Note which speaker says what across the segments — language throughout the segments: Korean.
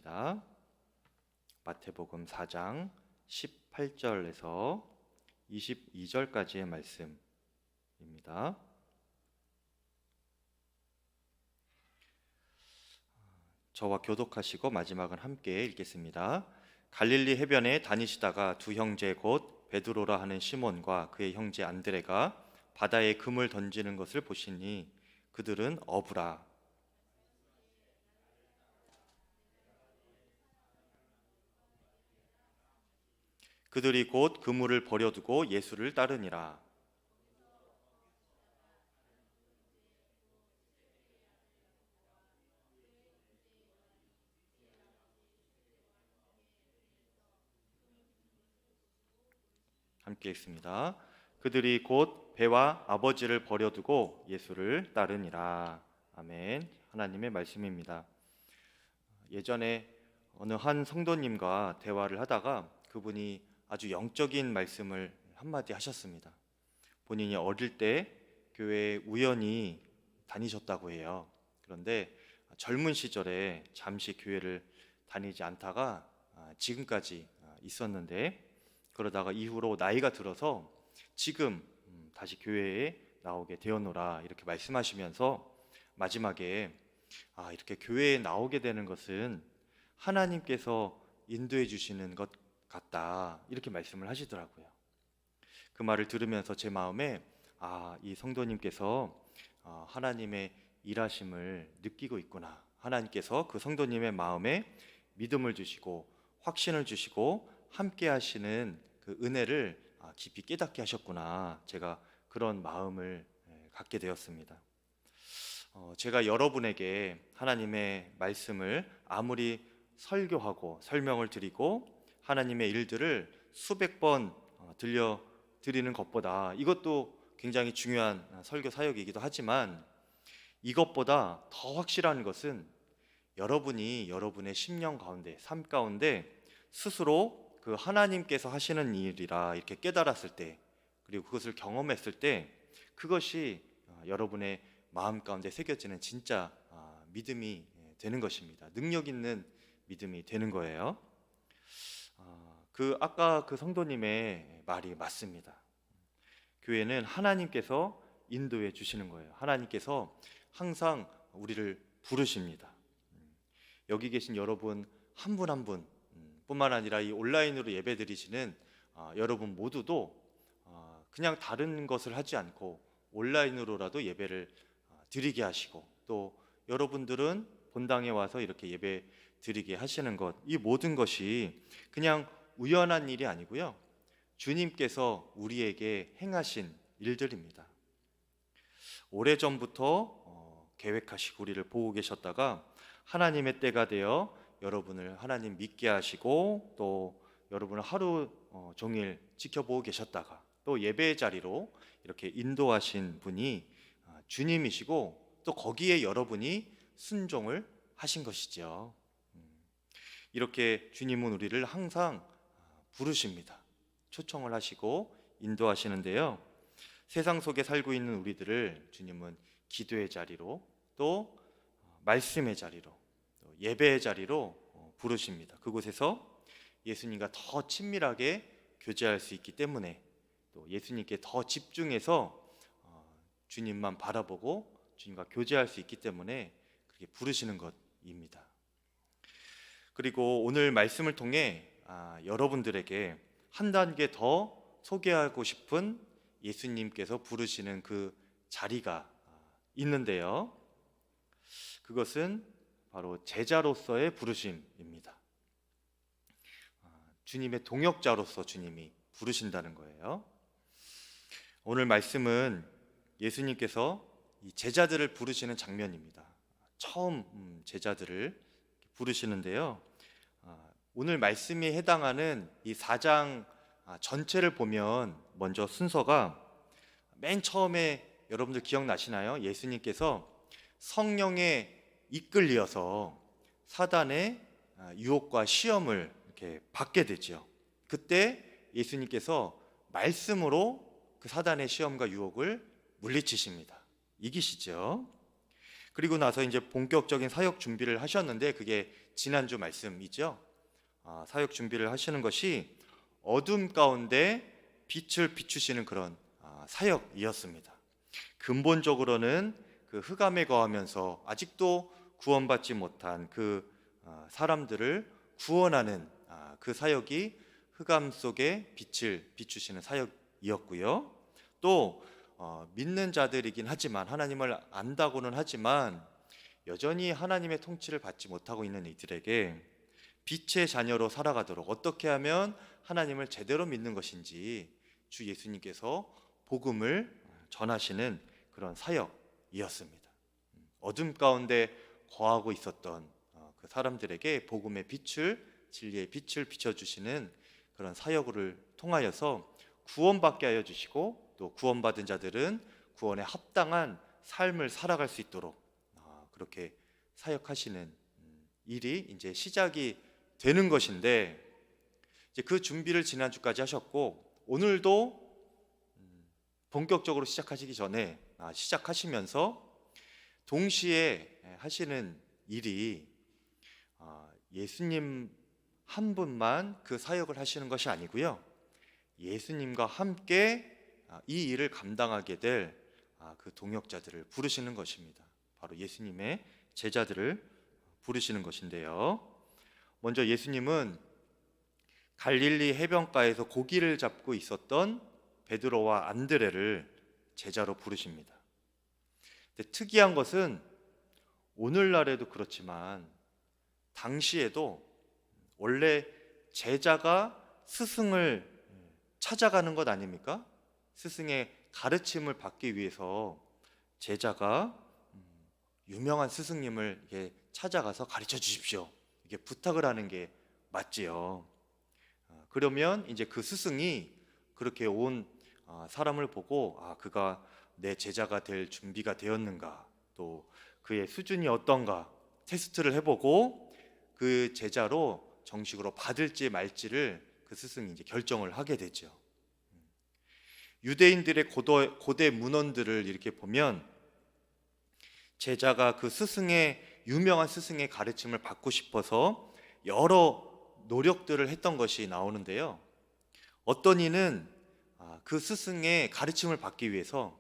Speaker 1: 읽겠습니다. 마태복음 4장 18절에서 22절까지의 말씀입니다. 저와 교독하시고 마지막은 함께 읽겠습니다. 갈릴리 해변에 다니시다가 두 형제 곧 베드로라 하는 시몬과 그의 형제 안드레가 바다에 금을 던지는 것을 보시니 그들은 어부라. 그들이 곧 그물을 버려두고 예수를 따르니라. 함께 읽습니다. 그들이 곧 배와 아버지를 버려두고 예수를 따르니라. 아멘. 하나님의 말씀입니다. 예전에 어느 한 성도님과 대화를 하다가 그분이 아주 영적인 말씀을 한마디 하셨습니다. 본인이 어릴 때 교회에 우연히 다니셨다고 해요. 그런데 젊은 시절에 잠시 교회를 다니지 않다가 지금까지 있었는데, 그러다가 이후로 나이가 들어서 지금 다시 교회에 나오게 되었노라 이렇게 말씀하시면서 마지막에 이렇게 교회에 나오게 되는 것은 하나님께서 인도해 주시는 것 같다 이렇게 말씀을 하시더라고요. 그 말을 들으면서 제 마음에 이 성도님께서 하나님의 일하심을 느끼고 있구나, 하나님께서 그 성도님의 마음에 믿음을 주시고 확신을 주시고 함께 하시는 그 은혜를 깊이 깨닫게 하셨구나, 제가 그런 마음을 갖게 되었습니다. 제가 여러분에게 하나님의 말씀을 아무리 설교하고 설명을 드리고 하나님의 일들을 수백 번 들려드리는 것보다, 이것도 굉장히 중요한 설교 사역이기도 하지만 이것보다 더 확실한 것은 여러분이 여러분의 심령 가운데, 삶 가운데 스스로 그 하나님께서 하시는 일이라 이렇게 깨달았을 때, 그리고 그것을 경험했을 때 그것이 여러분의 마음 가운데 새겨지는 진짜 믿음이 되는 것입니다. 능력 있는 믿음이 되는 거예요. 아까 그 성도님의 말이 맞습니다. 교회는 하나님께서 인도해 주시는 거예요. 하나님께서 항상 우리를 부르십니다. 여기 계신 여러분 한 분 한 분 뿐만 아니라 이 온라인으로 예배 드리시는 여러분 모두도 그냥 다른 것을 하지 않고 온라인으로라도 예배를 드리게 하시고, 또 여러분들은 본당에 와서 이렇게 예배 드리게 하시는 것, 이 모든 것이 그냥 우연한 일이 아니고요, 주님께서 우리에게 행하신 일들입니다. 오래전부터 계획하시고 우리를 보고 계셨다가 하나님의 때가 되어 여러분을 하나님 믿게 하시고, 또 여러분을 하루 종일 지켜보고 계셨다가 또 예배의 자리로 이렇게 인도하신 분이 주님이시고, 또 거기에 여러분이 순종을 하신 것이죠. 이렇게 주님은 우리를 항상 부르십니다. 초청을 하시고 인도하시는데요, 세상 속에 살고 있는 우리들을 주님은 기도의 자리로, 또 말씀의 자리로, 또 예배의 자리로 부르십니다. 그곳에서 예수님과 더 친밀하게 교제할 수 있기 때문에, 또 예수님께 더 집중해서 주님만 바라보고 주님과 교제할 수 있기 때문에 그렇게 부르시는 것입니다. 그리고 오늘 말씀을 통해 여러분들에게 한 단계 더 소개하고 싶은 예수님께서 부르시는 그 자리가 있는데요, 그것은 바로 제자로서의 부르심입니다. 주님의 동역자로서 주님이 부르신다는 거예요. 오늘 말씀은 예수님께서 이 제자들을 부르시는 장면입니다. 처음 제자들을 부르시는데요, 오늘 말씀이 해당하는 이 4장 전체를 보면 먼저 순서가, 맨 처음에 여러분들 기억나시나요? 예수님께서 성령에 이끌려서 사단의 유혹과 시험을 이렇게 받게 되죠. 그때 예수님께서 말씀으로 그 사단의 시험과 유혹을 물리치십니다. 이기시죠. 그리고 나서 이제 본격적인 사역 준비를 하셨는데, 그게 지난주 말씀이죠. 사역 준비를 하시는 것이 어둠 가운데 빛을 비추시는 그런 사역이었습니다. 근본적으로는 그 흑암에 거하면서 아직도 구원받지 못한 그 사람들을 구원하는 그 사역이 흑암 속에 빛을 비추시는 사역이었고요. 또 믿는 자들이긴 하지만, 하나님을 안다고는 하지만 여전히 하나님의 통치를 받지 못하고 있는 이들에게 빛의 자녀로 살아가도록 어떻게 하면 하나님을 제대로 믿는 것인지 주 예수님께서 복음을 전하시는 그런 사역이었습니다. 어둠 가운데 거하고 있었던 그 사람들에게 복음의 빛을, 진리의 빛을 비춰주시는 그런 사역을 통하여서 구원받게 하여 주시고, 또 구원받은 자들은 구원에 합당한 삶을 살아갈 수 있도록 그렇게 사역하시는 일이 이제 시작이 되는 것인데, 이제 그 준비를 지난주까지 하셨고 오늘도 본격적으로 시작하시기 전에 시작하시면서 동시에 하시는 일이 예수님 한 분만 그 사역을 하시는 것이 아니고요, 예수님과 함께 이 일을 감당하게 될 그 동역자들을 부르시는 것입니다. 바로 예수님의 제자들을 부르시는 것인데요, 먼저 예수님은 갈릴리 해변가에서 고기를 잡고 있었던 베드로와 안드레를 제자로 부르십니다. 근데 특이한 것은 오늘날에도 그렇지만 당시에도 원래 제자가 스승을 찾아가는 것 아닙니까? 스승의 가르침을 받기 위해서 제자가 유명한 스승님을 이렇게 찾아가서 가르쳐 주십시오, 이게 부탁을 하는 게 맞지요. 그러면 이제 그 스승이 그렇게 온 사람을 보고 그가 내 제자가 될 준비가 되었는가, 또 그의 수준이 어떤가 테스트를 해보고 그 제자로 정식으로 받을지 말지를 그 스승이 이제 결정을 하게 되죠. 유대인들의 고대 문헌들을 이렇게 보면 제자가 그 유명한 스승의 가르침을 받고 싶어서 여러 노력들을 했던 것이 나오는데요, 어떤 이는 그 스승의 가르침을 받기 위해서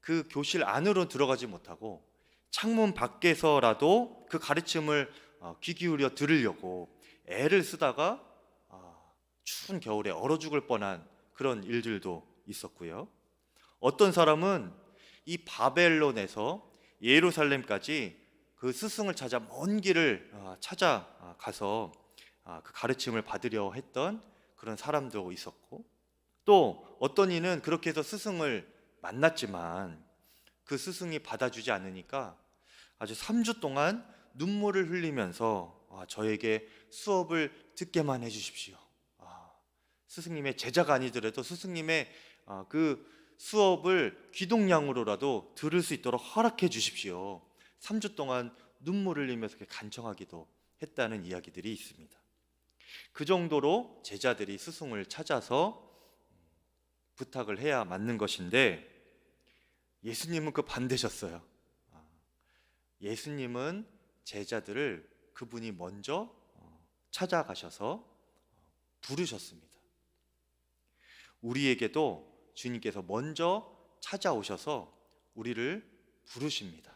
Speaker 1: 그 교실 안으로 들어가지 못하고 창문 밖에서라도 그 가르침을 귀 기울여 들으려고 애를 쓰다가 추운 겨울에 얼어 죽을 뻔한 그런 일들도 있었고요, 어떤 사람은 이 바벨론에서 예루살렘까지 그 스승을 찾아 먼 길을 찾아가서 그 가르침을 받으려 했던 그런 사람도 있었고, 또 어떤 이는 그렇게 해서 스승을 만났지만 그 스승이 받아주지 않으니까 아주 3주 동안 눈물을 흘리면서 저에게 수업을 듣게만 해주십시오, 스승님의 제자가 아니더라도 스승님의 그 수업을 귀동냥으로라도 들을 수 있도록 허락해 주십시오, 3주 동안 눈물을 흘리면서 간청하기도 했다는 이야기들이 있습니다. 그 정도로 제자들이 스승을 찾아서 부탁을 해야 맞는 것인데, 예수님은 그 반대셨어요. 예수님은 제자들을 그분이 먼저 찾아가셔서 부르셨습니다. 우리에게도 주님께서 먼저 찾아오셔서 우리를 부르십니다.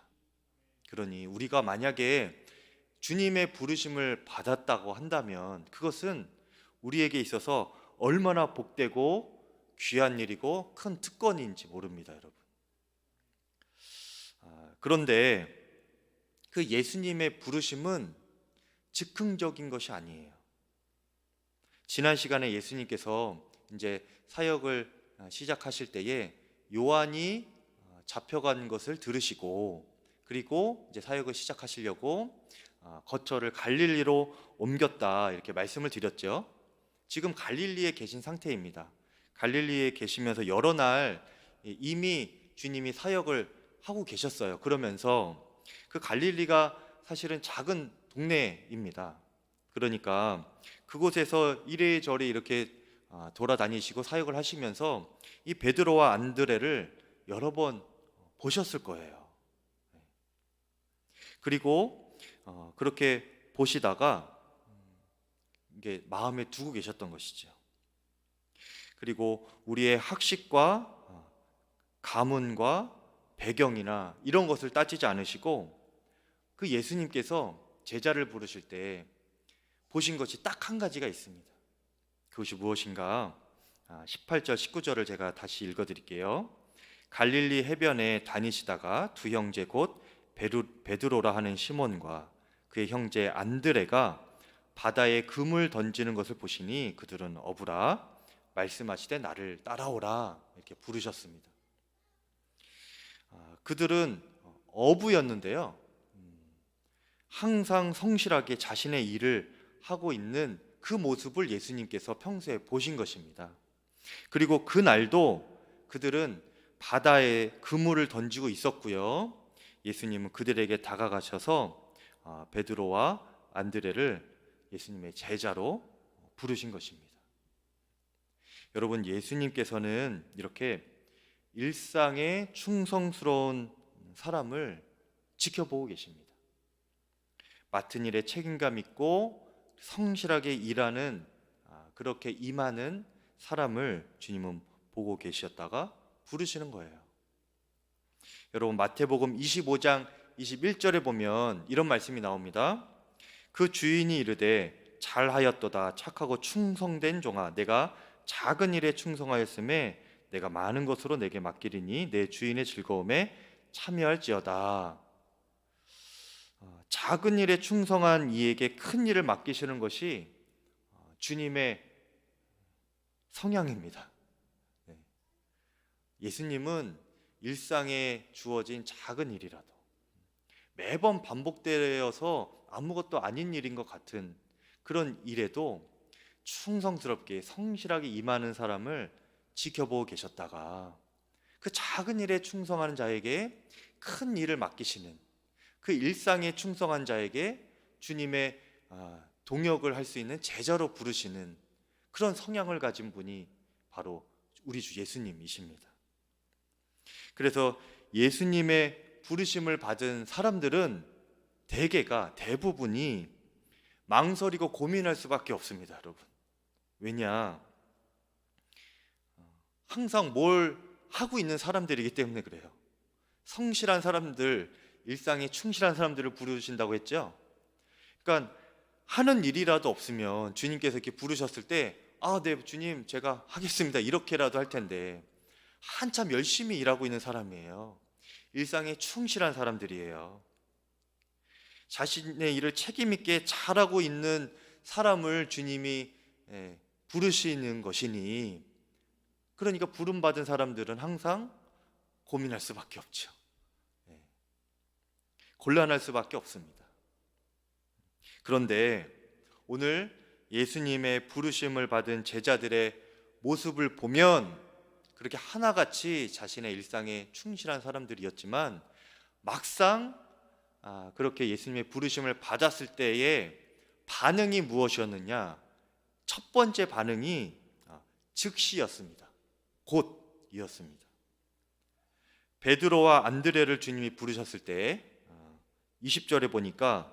Speaker 1: 그러니 우리가 만약에 주님의 부르심을 받았다고 한다면 그것은 우리에게 있어서 얼마나 복되고 귀한 일이고 큰 특권인지 모릅니다, 여러분. 그런데 그 예수님의 부르심은 즉흥적인 것이 아니에요. 지난 시간에 예수님께서 이제 사역을 시작하실 때에 요한이 잡혀간 것을 들으시고, 그리고 이제 사역을 시작하시려고 거처를 갈릴리로 옮겼다, 이렇게 말씀을 드렸죠. 지금 갈릴리에 계신 상태입니다. 갈릴리에 계시면서 여러 날 이미 주님이 사역을 하고 계셨어요. 그러면서 그 갈릴리가 사실은 작은 동네입니다. 그러니까 그곳에서 이래저래 이렇게 돌아다니시고 사역을 하시면서 이 베드로와 안드레를 여러 번 보셨을 거예요. 그리고 그렇게 보시다가 이게 마음에 두고 계셨던 것이죠. 그리고 우리의 학식과 가문과 배경이나 이런 것을 따지지 않으시고 그 예수님께서 제자를 부르실 때 보신 것이 딱 한 가지가 있습니다. 그것이 무엇인가? 18절 19절을 제가 다시 읽어드릴게요. 갈릴리 해변에 다니시다가 두 형제 곧 베드로라 하는 시몬과 그의 형제 안드레가 바다에 금을 던지는 것을 보시니 그들은 어부라 말씀하시되 나를 따라오라 이렇게 부르셨습니다. 그들은 어부였는데요, 항상 성실하게 자신의 일을 하고 있는 그 모습을 예수님께서 평소에 보신 것입니다. 그리고 그날도 그들은 바다에 그물을 던지고 있었고요, 예수님은 그들에게 다가가셔서 베드로와 안드레를 예수님의 제자로 부르신 것입니다. 여러분, 예수님께서는 이렇게 일상에 충성스러운 사람을 지켜보고 계십니다. 맡은 일에 책임감 있고 성실하게 일하는 그렇게 임하는 사람을 주님은 보고 계셨다가 부르시는 거예요. 여러분, 마태복음 25장 21절에 보면 이런 말씀이 나옵니다. 그 주인이 이르되 잘하였도다 착하고 충성된 종아, 내가 작은 일에 충성하였음에 내가 많은 것으로 내게 맡기리니 내 주인의 즐거움에 참여할지어다. 작은 일에 충성한 이에게 큰 일을 맡기시는 것이 주님의 성향입니다. 예수님은 일상에 주어진 작은 일이라도 매번 반복되어서 아무것도 아닌 일인 것 같은 그런 일에도 충성스럽게 성실하게 임하는 사람을 지켜보고 계셨다가 그 작은 일에 충성하는 자에게 큰 일을 맡기시는, 그 일상에 충성한 자에게 주님의 동역을 할 수 있는 제자로 부르시는 그런 성향을 가진 분이 바로 우리 주 예수님이십니다. 그래서 예수님의 부르심을 받은 사람들은 대부분이 망설이고 고민할 수밖에 없습니다, 여러분. 왜냐? 항상 뭘 하고 있는 사람들이기 때문에 그래요. 성실한 사람들, 일상에 충실한 사람들을 부르신다고 했죠. 그러니까 하는 일이라도 없으면 주님께서 이렇게 부르셨을 때 네 주님 제가 하겠습니다 이렇게라도 할 텐데, 한참 열심히 일하고 있는 사람이에요. 일상에 충실한 사람들이에요. 자신의 일을 책임 있게 잘하고 있는 사람을 주님이 부르시는 것이니, 그러니까 부름받은 사람들은 항상 고민할 수밖에 없죠. 곤란할 수밖에 없습니다. 그런데 오늘 예수님의 부르심을 받은 제자들의 모습을 보면 그렇게 하나같이 자신의 일상에 충실한 사람들이었지만, 막상 그렇게 예수님의 부르심을 받았을 때의 반응이 무엇이었느냐? 첫 번째 반응이 즉시였습니다. 곧이었습니다. 베드로와 안드레를 주님이 부르셨을 때 20절에 보니까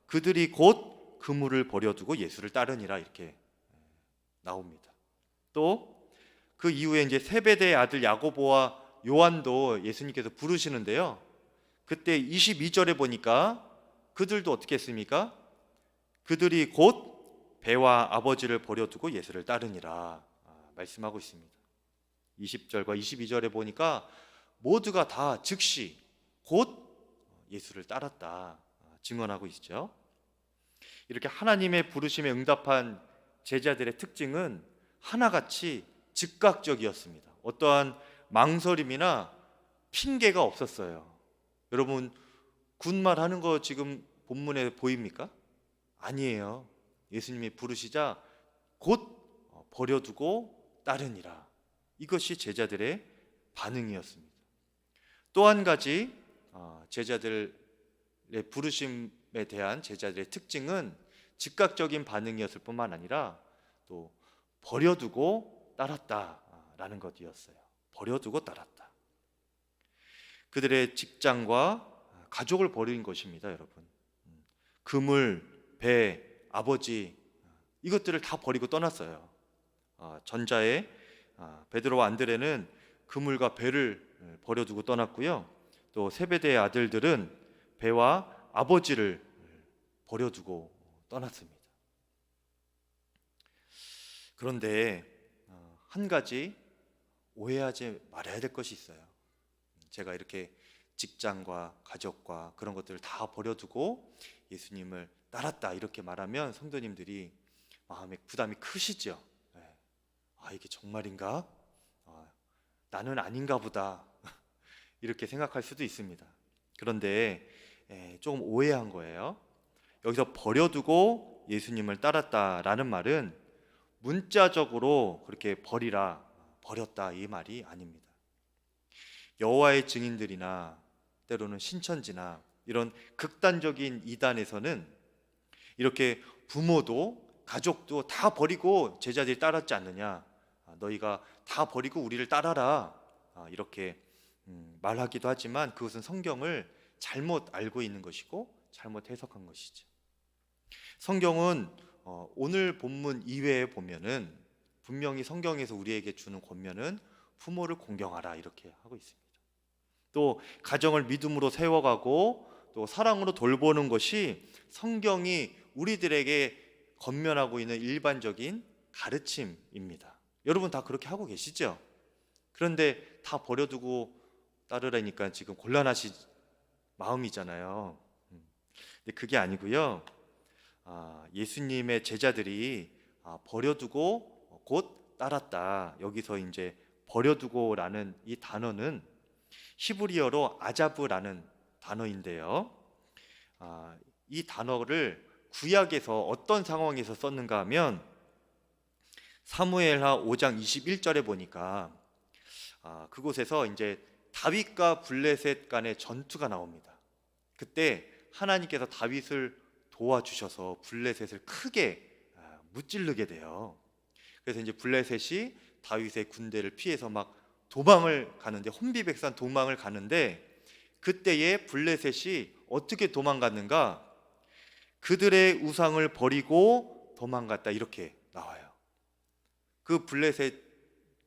Speaker 1: 그들이 곧 그물을 버려두고 예수를 따르니라 이렇게 나옵니다. 또 그 이후에 이제 세베대의 아들 야고보와 요한도 예수님께서 부르시는데요, 그때 22절에 보니까 그들도 어떻게 했습니까? 그들이 곧 배와 아버지를 버려두고 예수를 따르니라 말씀하고 있습니다. 20절과 22절에 보니까 모두가 다 즉시 곧 예수를 따랐다 증언하고 있죠. 이렇게 하나님의 부르심에 응답한 제자들의 특징은 하나같이 즉각적이었습니다. 어떠한 망설임이나 핑계가 없었어요. 여러분, 군말 하는 거 지금 본문에 보입니까? 아니에요. 예수님이 부르시자 곧 버려두고 따르니라. 이것이 제자들의 반응이었습니다. 또 한 가지 제자들의 부르심에 대한 제자들의 특징은 즉각적인 반응이었을 뿐만 아니라 또 버려두고 따랐다라는 것이었어요. 버려두고 따랐다. 그들의 직장과 가족을 버린 것입니다, 여러분. 금을 배, 아버지 이것들을 다 버리고 떠났어요. 전자의 베드로와 안드레는 그물과 배를 버려두고 떠났고요. 또 세베대의 아들들은 배와 아버지를 버려두고 떠났습니다. 그런데 한 가지 오해하지 말아야 될 것이 있어요. 제가 이렇게 직장과 가족과 그런 것들을 다 버려두고 예수님을 따랐다 이렇게 말하면 성도님들이 마음에 부담이 크시죠. 이게 정말인가? 나는 아닌가 보다 이렇게 생각할 수도 있습니다. 그런데 조금 오해한 거예요. 여기서 버려두고 예수님을 따랐다라는 말은 문자적으로 그렇게 버리라, 버렸다 이 말이 아닙니다. 여호와의 증인들이나 때로는 신천지나 이런 극단적인 이단에서는 이렇게 부모도 가족도 다 버리고 제자들이 따랐지 않느냐, 너희가 다 버리고 우리를 따라라 이렇게 말하기도 하지만 그것은 성경을 잘못 알고 있는 것이고 잘못 해석한 것이죠. 성경은 오늘 본문 이외에 보면은 분명히 성경에서 우리에게 주는 권면은 부모를 공경하라 이렇게 하고 있습니다. 또 가정을 믿음으로 세워가고 또 사랑으로 돌보는 것이 성경이 우리들에게 권면하고 있는 일반적인 가르침입니다. 여러분 다 그렇게 하고 계시죠? 그런데 다 버려두고 따르라니까 지금 곤란하신 마음이잖아요. 근데 그게 아니고요. 예수님의 제자들이 버려두고 곧 따랐다. 여기서 이제 버려두고라는 이 단어는 히브리어로 아자브라는 단어인데요. 이 단어를 구약에서 어떤 상황에서 썼는가 하면 사무엘하 5장 21절에 보니까 그곳에서 이제 다윗과 블레셋 간의 전투가 나옵니다. 그때 하나님께서 다윗을 도와주셔서 블레셋을 크게 무찌르게 돼요. 그래서 이제 블레셋이 다윗의 군대를 피해서 막 도망을 가는데, 혼비백산 도망을 가는데, 그때에 블레셋이 어떻게 도망갔는가? 그들의 우상을 버리고 도망갔다 이렇게 나와요. 그 블레셋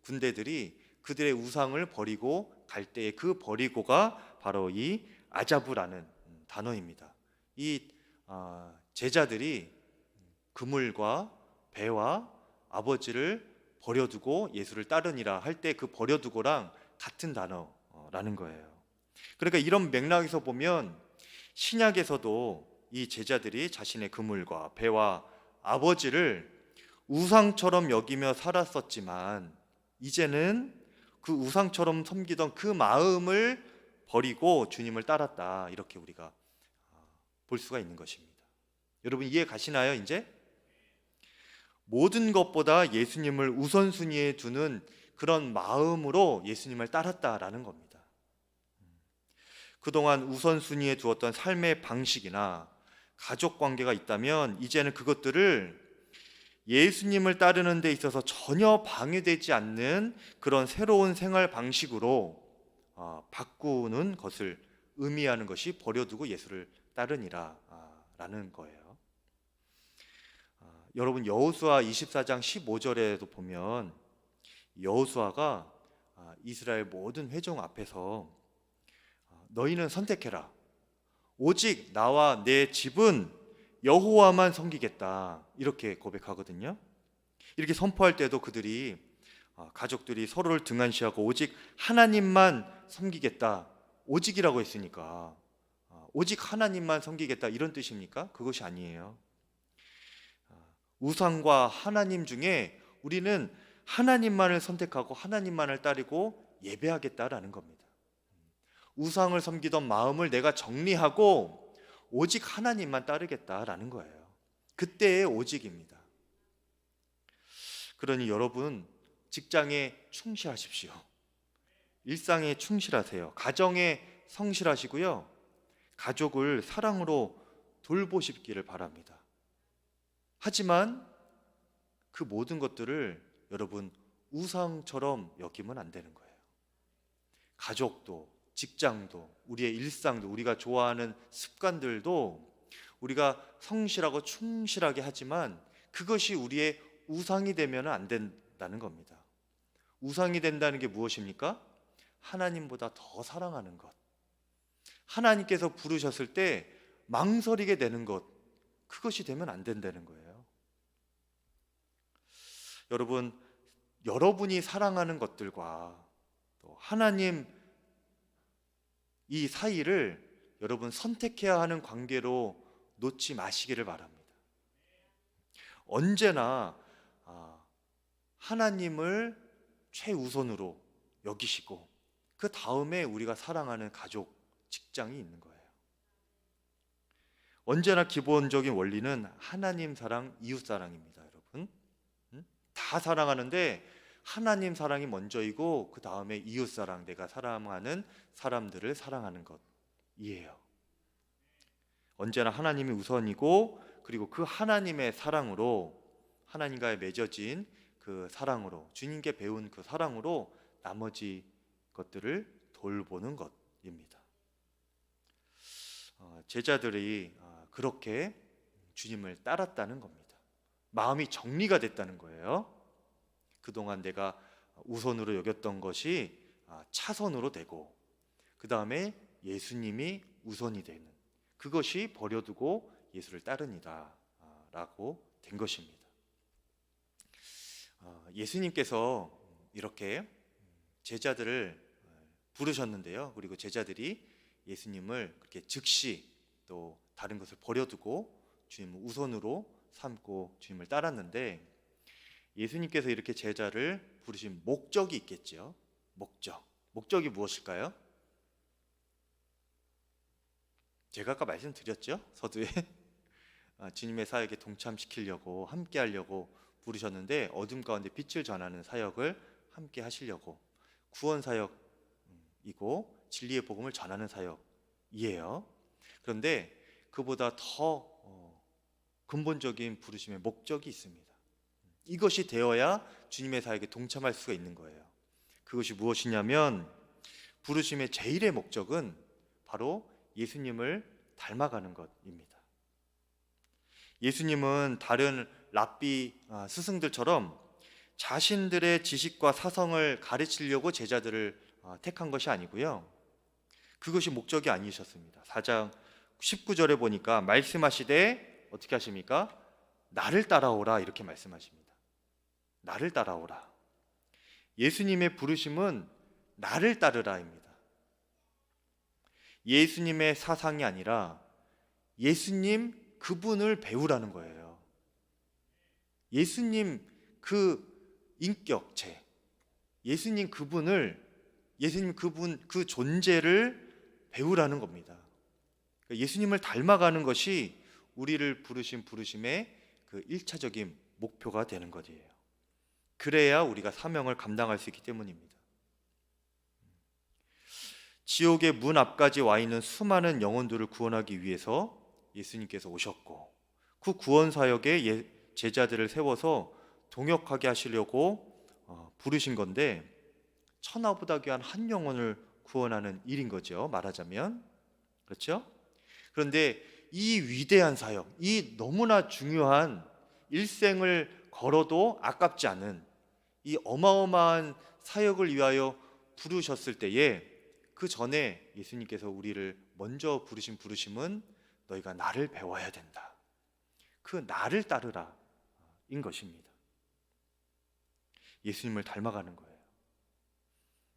Speaker 1: 군대들이 그들의 우상을 버리고 갈 때에 그 버리고가 바로 이 아자브라는 단어입니다. 이 제자들이 그물과 배와 아버지를 버려두고 예수를 따르니라 할 때 그 버려두고랑 같은 단어라는 거예요. 그러니까 이런 맥락에서 보면 신약에서도 이 제자들이 자신의 그물과 배와 아버지를 우상처럼 여기며 살았었지만 이제는 그 우상처럼 섬기던 그 마음을 버리고 주님을 따랐다 이렇게 우리가 볼 수가 있는 것입니다. 여러분 이해 가시나요? 이제 모든 것보다 예수님을 우선순위에 두는 그런 마음으로 예수님을 따랐다라는 겁니다. 그동안 우선순위에 두었던 삶의 방식이나 가족 관계가 있다면 이제는 그것들을 예수님을 따르는 데 있어서 전혀 방해되지 않는 그런 새로운 생활 방식으로 바꾸는 것을 의미하는 것이 버려두고 예수를 따르니라 라는 거예요. 여러분 여호수아 24장 15절에도 보면 여호수아가 이스라엘 모든 회종 앞에서 너희는 선택해라. 오직 나와 내 집은 여호와만 섬기겠다. 이렇게 고백하거든요. 이렇게 선포할 때도 그들이 가족들이 서로를 등한시하고 오직 하나님만 섬기겠다. 오직이라고 했으니까 오직 하나님만 섬기겠다 이런 뜻입니까? 그것이 아니에요. 우상과 하나님 중에 우리는 하나님만을 선택하고 하나님만을 따르고 예배하겠다라는 겁니다. 우상을 섬기던 마음을 내가 정리하고 오직 하나님만 따르겠다라는 거예요. 그때의 오직입니다. 그러니 여러분 직장에 충실하십시오. 일상에 충실하세요. 가정에 성실하시고요. 가족을 사랑으로 돌보시기를 바랍니다. 하지만 그 모든 것들을 여러분 우상처럼 여기면 안 되는 거예요. 가족도 직장도 우리의 일상도 우리가 좋아하는 습관들도 우리가 성실하고 충실하게 하지만 그것이 우리의 우상이 되면 안 된다는 겁니다. 우상이 된다는 게 무엇입니까? 하나님보다 더 사랑하는 것, 하나님께서 부르셨을 때 망설이게 되는 것, 그것이 되면 안 된다는 거예요. 여러분, 여러분이 사랑하는 것들과 또 하나님 이 사이를 여러분 선택해야 하는 관계로 놓지 마시기를 바랍니다. 언제나 하나님을 최우선으로 여기시고 그 다음에 우리가 사랑하는 가족, 직장이 있는 거예요. 언제나 기본적인 원리는 하나님 사랑, 이웃 사랑입니다, 여러분. 다 사랑하는데 하나님 사랑이 먼저이고 그 다음에 이웃 사랑, 내가 사랑하는 사람들을 사랑하는 것이에요. 언제나 하나님이 우선이고, 그리고 그 하나님의 사랑으로, 하나님과의 맺어진 그 사랑으로, 주님께 배운 그 사랑으로 나머지 것들을 돌보는 것입니다. 제자들이 그렇게 주님을 따랐다는 겁니다. 마음이 정리가 됐다는 거예요. 그동안 내가 우선으로 여겼던 것이 차선으로 되고, 그 다음에 예수님이 우선이 되는, 그것이 버려두고 예수를 따르니다 라고 된 것입니다. 예수님께서 이렇게 제자들을 부르셨는데요, 그리고 제자들이 예수님을 그렇게 즉시 또 다른 것을 버려두고 주님을 우선으로 삼고 주님을 따랐는데, 예수님께서 이렇게 제자를 부르신 목적이 있겠죠. 목적이 무엇일까요? 제가 아까 말씀드렸죠, 서두에. 주님의 사역에 동참시키려고, 함께 하려고 부르셨는데, 어둠 가운데 빛을 전하는 사역을 함께 하시려고, 구원 사역이고 진리의 복음을 전하는 사역이에요. 그런데 그보다 더 근본적인 부르심의 목적이 있습니다. 이것이 되어야 주님의 사역에 동참할 수가 있는 거예요. 그것이 무엇이냐면, 부르심의 제일의 목적은 바로 예수님을 닮아가는 것입니다. 예수님은 다른 랍비 스승들처럼 자신들의 지식과 사성을 가르치려고 제자들을 택한 것이 아니고요, 그것이 목적이 아니셨습니다. 4장 19절에 보니까 말씀하시되 어떻게 하십니까? 나를 따라오라, 이렇게 말씀하십니다. 나를 따라오라. 예수님의 부르심은 나를 따르라입니다. 예수님의 사상이 아니라 예수님 그분을 배우라는 거예요. 예수님 그 인격체, 예수님 그분 그 존재를 배우라는 겁니다. 예수님을 닮아가는 것이 우리를 부르신 부르심의 그 1차적인 목표가 되는 것이에요. 그래야 우리가 사명을 감당할 수 있기 때문입니다. 지옥의 문 앞까지 와 있는 수많은 영혼들을 구원하기 위해서 예수님께서 오셨고, 그 구원 사역에 제자들을 세워서 동역하게 하시려고 부르신 건데, 천하보다 귀한 한 영혼을 구원하는 일인 거죠, 말하자면. 그렇죠? 그런데 이 위대한 사역, 이 너무나 중요한, 일생을 걸어도 아깝지 않은 이 어마어마한 사역을 위하여 부르셨을 때에, 그 전에 예수님께서 우리를 먼저 부르신 부르심은 너희가 나를 배워야 된다, 그 나를 따르라 인 것입니다. 예수님을 닮아가는 거예요.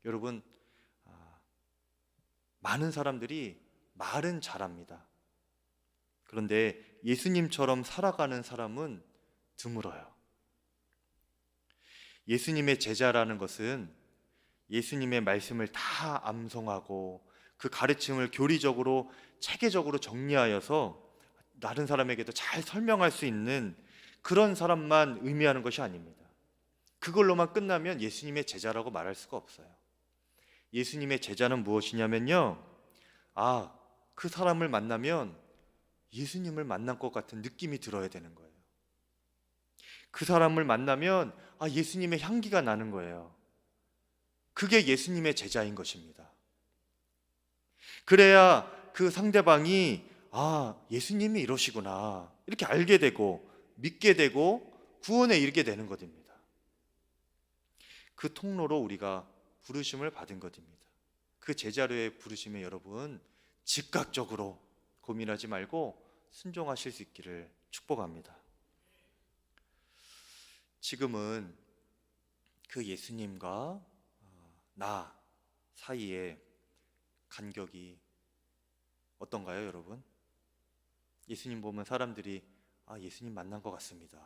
Speaker 1: 여러분, 많은 사람들이 말은 잘합니다. 그런데 예수님처럼 살아가는 사람은 드물어요. 예수님의 제자라는 것은 예수님의 말씀을 다 암송하고 그 가르침을 교리적으로 체계적으로 정리하여서 다른 사람에게도 잘 설명할 수 있는 그런 사람만 의미하는 것이 아닙니다. 그걸로만 끝나면 예수님의 제자라고 말할 수가 없어요. 예수님의 제자는 무엇이냐면요, 그 사람을 만나면 예수님을 만난 것 같은 느낌이 들어야 되는 거예요. 그 사람을 만나면 예수님의 향기가 나는 거예요. 그게 예수님의 제자인 것입니다. 그래야 그 상대방이 아, 예수님이 이러시구나, 이렇게 알게 되고 믿게 되고 구원에 이르게 되는 것입니다. 그 통로로 우리가 부르심을 받은 것입니다. 그 제자로의 부르심에 여러분 즉각적으로 고민하지 말고 순종하실 수 있기를 축복합니다. 지금은 그 예수님과 나 사이에 간격이 어떤가요, 여러분? 예수님 보면 사람들이 예수님 만난 것 같습니다,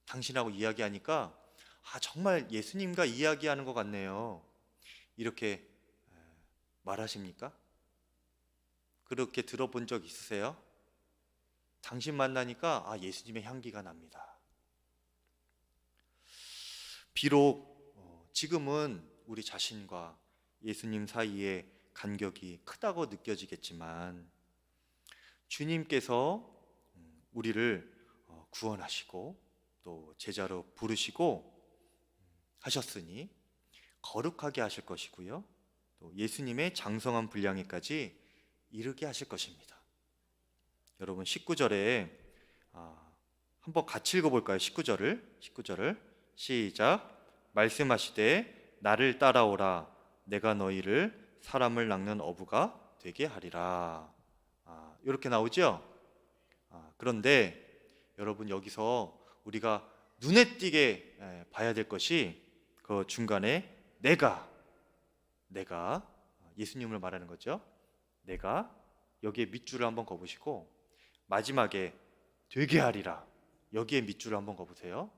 Speaker 1: 당신하고 이야기하니까 정말 예수님과 이야기하는 것 같네요, 이렇게 말하십니까? 그렇게 들어본 적 있으세요? 당신 만나니까 예수님의 향기가 납니다. 비록 지금은 우리 자신과 예수님 사이에 간격이 크다고 느껴지겠지만 주님께서 우리를 구원하시고 또 제자로 부르시고 하셨으니 거룩하게 하실 것이고요, 또 예수님의 장성한 분량에까지 이르게 하실 것입니다. 여러분 19절에 한번 같이 읽어볼까요? 19절을 시작. 말씀하시되 나를 따라오라, 내가 너희를 사람을 낚는 어부가 되게 하리라. 이렇게 나오죠? 그런데 여러분 여기서 우리가 눈에 띄게 봐야 될 것이 그 중간에 내가 예수님을 말하는 거죠. 내가 여기에 밑줄을 한번 그어보시고 마지막에 되게 하리라, 여기에 밑줄을 한번 그어보세요.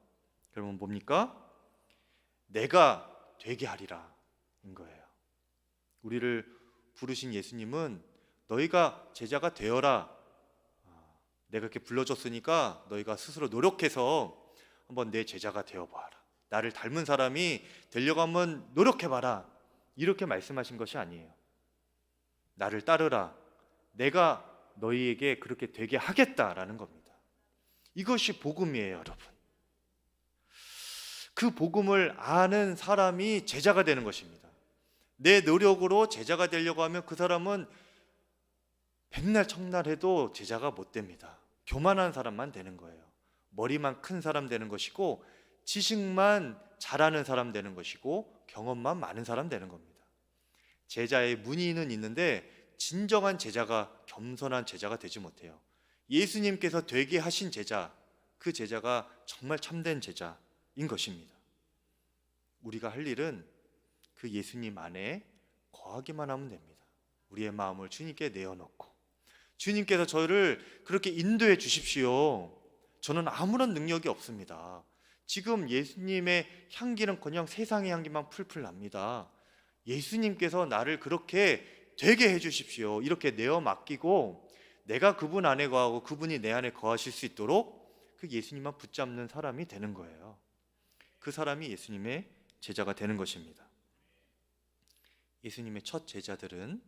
Speaker 1: 그러면 뭡니까? 내가 되게 하리라 인 거예요. 우리를 부르신 예수님은 너희가 제자가 되어라, 내가 이렇게 불러줬으니까 너희가 스스로 노력해서 한번 내 제자가 되어봐라, 나를 닮은 사람이 되려고 한번 노력해봐라, 이렇게 말씀하신 것이 아니에요. 나를 따르라, 내가 너희에게 그렇게 되게 하겠다라는 겁니다. 이것이 복음이에요, 여러분. 그 복음을 아는 사람이 제자가 되는 것입니다. 내 노력으로 제자가 되려고 하면 그 사람은 백날 청날 해도 제자가 못 됩니다. 교만한 사람만 되는 거예요. 머리만 큰 사람 되는 것이고 지식만 잘하는 사람 되는 것이고 경험만 많은 사람 되는 겁니다. 제자의 문의는 있는데 진정한 제자가, 겸손한 제자가 되지 못해요. 예수님께서 되게 하신 제자, 그 제자가 정말 참된 제자인 것입니다. 우리가 할 일은 그 예수님 안에 거하기만 하면 됩니다. 우리의 마음을 주님께 내어놓고 주님께서 저를 그렇게 인도해 주십시오. 저는 아무런 능력이 없습니다. 지금 예수님의 향기는커녕 세상의 향기만 풀풀 납니다. 예수님께서 나를 그렇게 되게 해 주십시오. 이렇게 내어 맡기고 내가 그분 안에 거하고 그분이 내 안에 거하실 수 있도록 그 예수님만 붙잡는 사람이 되는 거예요. 그 사람이 예수님의 제자가 되는 것입니다. 예수님의 첫 제자들은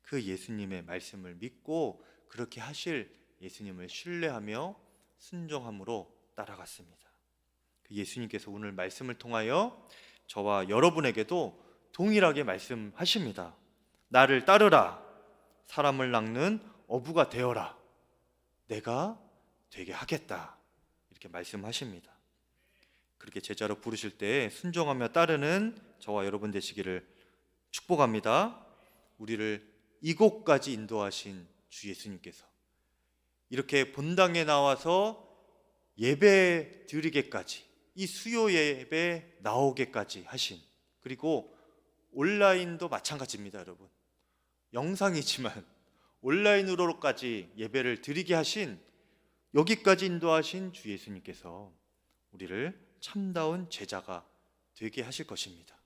Speaker 1: 그 예수님의 말씀을 믿고 그렇게 하실 예수님을 신뢰하며 순종함으로 따라갔습니다. 그 예수님께서 오늘 말씀을 통하여 저와 여러분에게도 동일하게 말씀하십니다. 나를 따르라, 사람을 낚는 어부가 되어라, 내가 되게 하겠다, 이렇게 말씀하십니다. 그렇게 제자로 부르실 때 순종하며 따르는 저와 여러분 되시기를 축복합니다. 우리를 이곳까지 인도하신 주 예수님께서 이렇게 본당에 나와서 예배 드리게까지, 이 수요 예배 나오게까지 하신, 그리고 온라인도 마찬가지입니다. 여러분, 영상이지만 온라인으로까지 예배를 드리게 하신, 여기까지 인도하신 주 예수님께서 우리를 참다운 제자가 되게 하실 것입니다.